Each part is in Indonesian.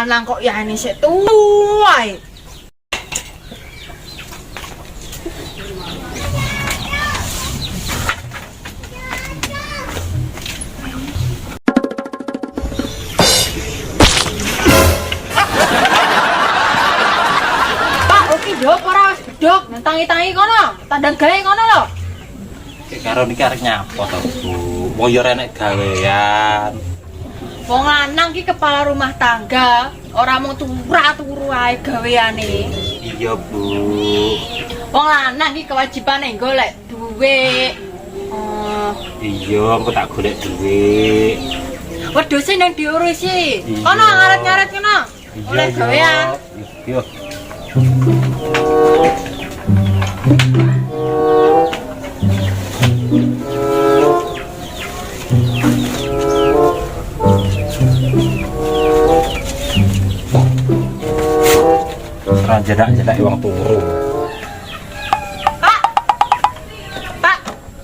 lanang kok ya ini sik tuwa. Pak, oke ndok ora wis bedhok, tangi-tangi kono, tandang gawe kono lho. Karo niki arek nyapa to, Bu? Wong yo enek gawean. Wong lanang ki kepala rumah tangga, ora mung turu ae gaweane. Iya, Bu. Wong lanang ki kewajibane golek duit. Iya, aku tak golek duit. Wedhuse nang diurusi. Iya. Kono ngaret-ngaret kono. Oleh Iya, gawean. Iya. Jedak-jedak wong turu. Pak,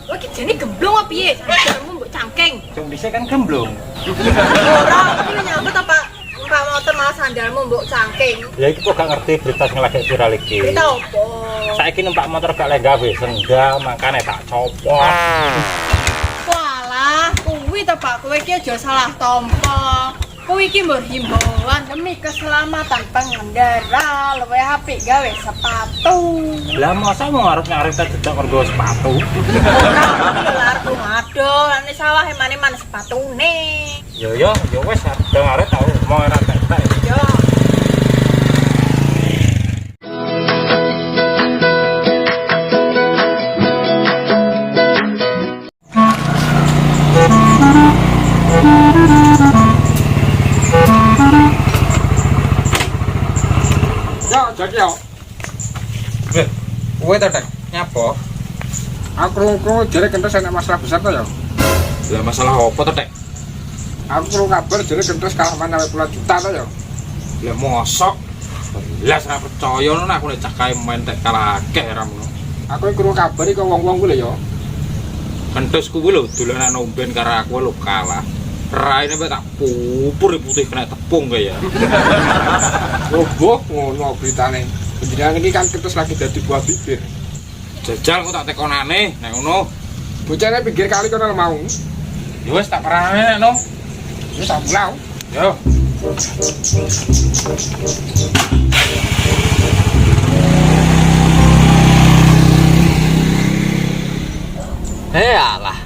kowe iki jane gemblong apa piye? Jarmu mbok cangking. Cung dhisik kan gemblong. Ora, iki nyambut apa? Pak motor malah sandalmu mbok cangking. Ya iki kok gak ngerti berita sing lagi viral iki. Berita opo? Saiki numpak motor gak leh gawe sendal, makane tak copot. Walah, kuwi to Pak, kowe iki aja salah tompo. Kowe iki mbok himbauan demi keselamatan pengendara, luwih apik gawe sepatu. Lah masa mau ngarep-ngarep tak dedak mergo sepatu. Ora aku aduh, ane sawah emane sepatune. Yo wis ada ngarep tau mau ora tak. Yo. Jadi yo. Kowe to, Tek? Nyapa? Aku krungu jare kentus enak masalah besar to yo. Lah masalah apa to, Tek? Aku krungu kabar jare kentus kalah mana puluhan juta to yo. Lah mosok. Lah ora percaya ngono aku nek cakae main tek kalah akeh ra ngono. Aku krungu kabar iki wong-wong kuwi lho yo. Kentus kuwi lho dolanan omben karo aku lho kalah. Raine mbek tak pupur putih kena tepung kaya. Logo ngono beritane. Penjenengan iki kan kentus lagi dadi buah bibir. Jajal kok tak tekonane nek ngono. Bocahne pinggir kali kono mau. Ya wis tak parane nek no. Wis tak mulau. Yo. Alah,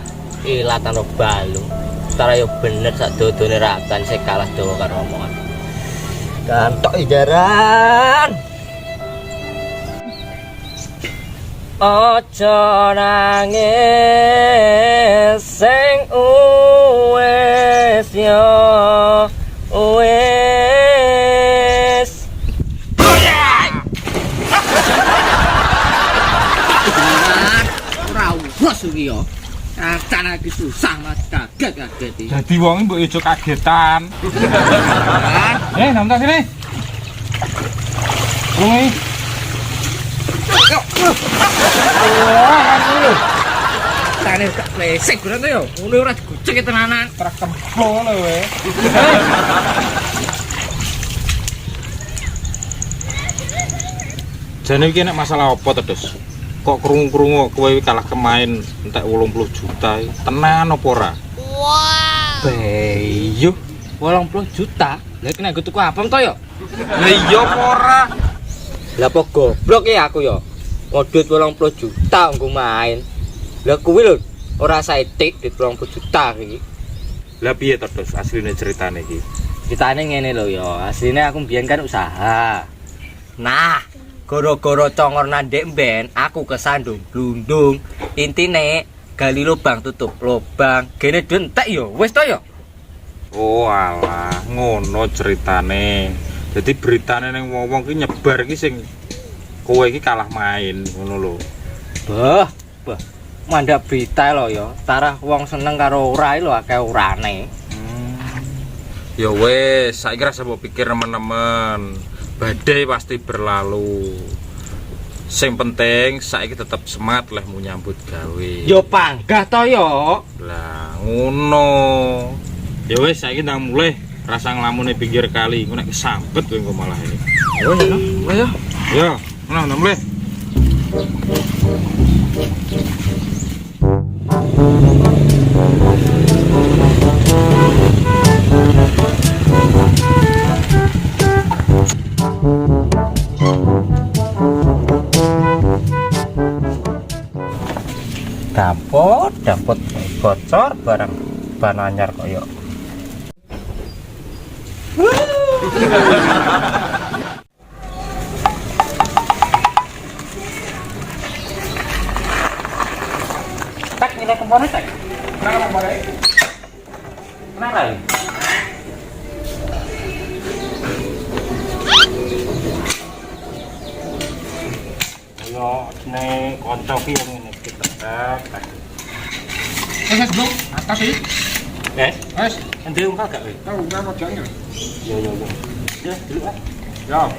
ilatan ro balung. Tara yo bener sak dodone rakan sing kalah dawa karo omongan. Kantok ijaran. Aja nangis sing wis yo wis. Ora wes iki yo. Kacan iki susah Mas, kaget iki. Dadi wong mbok ijo kagetan. Nonton sini. Rungi. Tane gak plesek bener yo. Ngono ora digocek tenanan. Truk kemplo lho we. Jane iki nek masalah apa to, Dos? Kok krungu-krungu kowe kalah kemain entek 80 juta. Tenan apa ora? Beyo 80 juta. Lah iki nek tuku apem to yo? Lah iya apa ora? Lah apa goblok ya aku yo. Modut 80 juta nggo main. Lah kuwi lho ora saetik di 80 juta iki. Lah piye to, Dos? Asline ceritane iki. Ceritane ngene lho yo. Asline aku mbiyen kan usaha. Nah, gara-gara congor nandek mben aku kesandung blundung. Intine gali lubang tutup lubang. Gene dentek yo. Wis to yo. Oh alah, ngono ceritane. Jadi beritane ning wong-wong ki nyebar ki sing kowe iki kalah main ngono lho. Bah. Mandak berita lho ya. Tarah wong seneng karo ora lho akeh urane. Ya wis, saiki rasa mbok pikir teman-teman. Badai pasti berlalu. Sing penting saiki tetep semangat leh mau nyambut gawe. Yo panggah to yo. Lah ngono. Ya wis saiki ndang mulih. rasa nglamune pinggir kali, engko nek kesambet kowe engko malah ini. Ayo ya, ayo. Ya, nah mulai. Dapat bocor barang ban anyar koyo. Tak nilai kemana tak? Kenapa kemarin? Kenapa ini? Yo, ini konco ki yang ini kita tak. Wes belum, atas sih. Guys, Wes, nanti ungkal gak weh? tahu berapa jangan? Yo. Ya, dulu ah. Ya.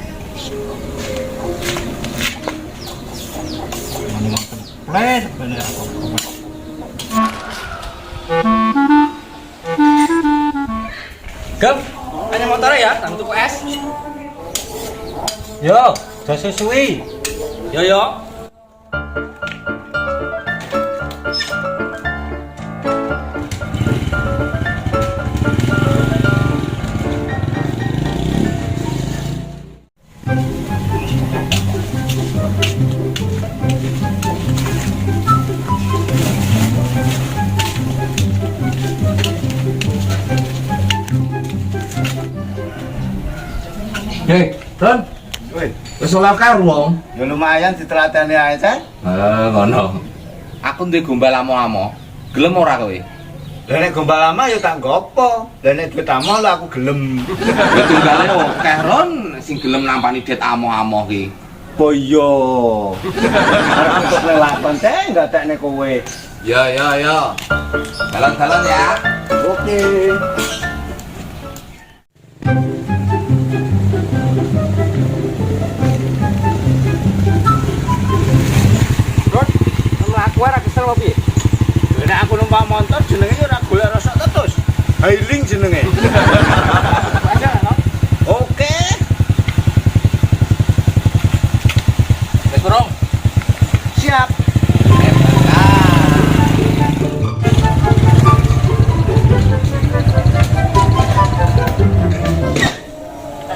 Play sebenarnya aku. Gem, hanya motor ya, tak tuku es. Yo, udah susui. Yo. Hei, Ron. Woi, Wis oleh karo wong. ya lumayan ditelateni ae, Cek. Ngono. Aku ndek gombal amo-amo. Gelem ora kowe? Lah nek gombal lama ya tak nggopo. Lah nek duit amo lah aku gelem. Ya tunggale akeh Ron sing gelem nampani det amo-amo ki. Boyo. Arep untuk lelakon Cek, enggak tekne kowe. Yo. Jalan-jalan ya. Oke. Aku ora kesel opo piye? Nek aku numpak motor jenenge ora golek rasa tetus. Hailing jenenge. Oke. Wis burung. Siap.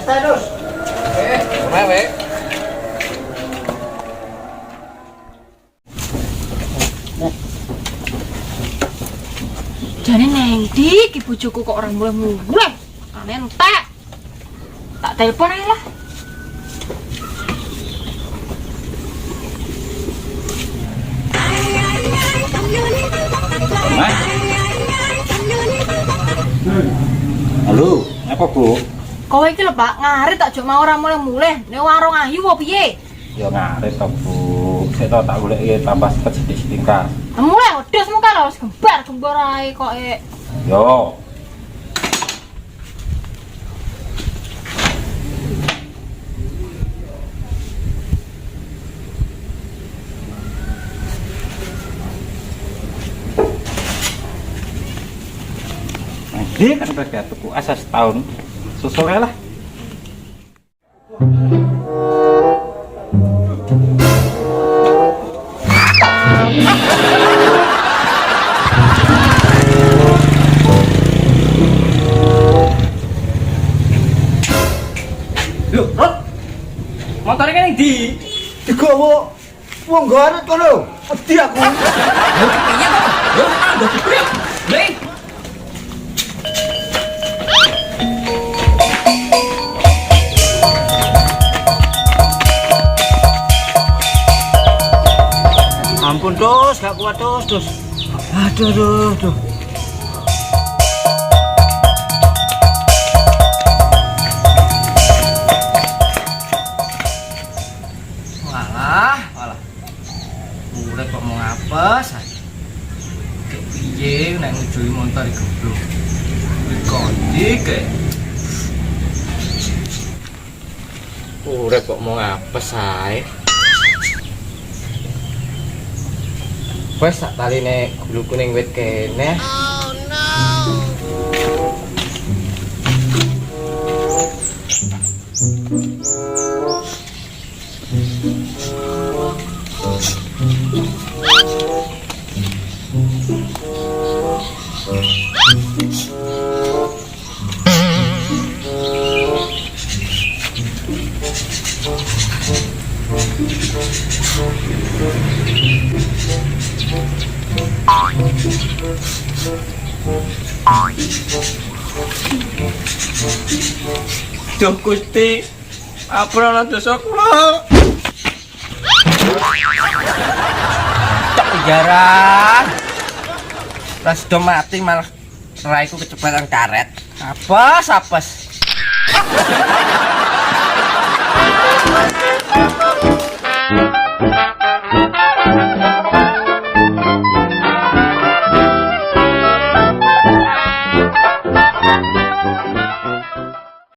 Status. Wewe. Jane neng ndi ki bojoku kok ora mulai-mulai. Makane entek. Tak telepon ae lah. Halo, apa Bu? Kowe iki lho Pak, ngarit tak jok mau ora mulai-mulai. Nek warung ayu opo piye? Ya ngarit to Bu. Sik to tak goleki tambah sepet sithik-sithik Kak. Mulai odes muka lho wis gembar ae kok Yo. Dia kan berarti tuku asas tahun susore lah. Loh, Rod. Motornya kan yang di. Digowo wong garut kono. Wedi aku. Iya kok. Yo, udah dipriok. Nih. Ampun dos, gak kuat dos. Aduh. Walah. Mulai kok mau ngapes. Kayak piye nek ngujui motor goblok. Dikondi kayak. Urip kok mau ngapes ae. Wes sak taline gulu kuning wit kene. Oh no. Duh Gusti, apura dosa kula. Tak penjara. Pas do mati malah raiku kecepatan karet. Apes.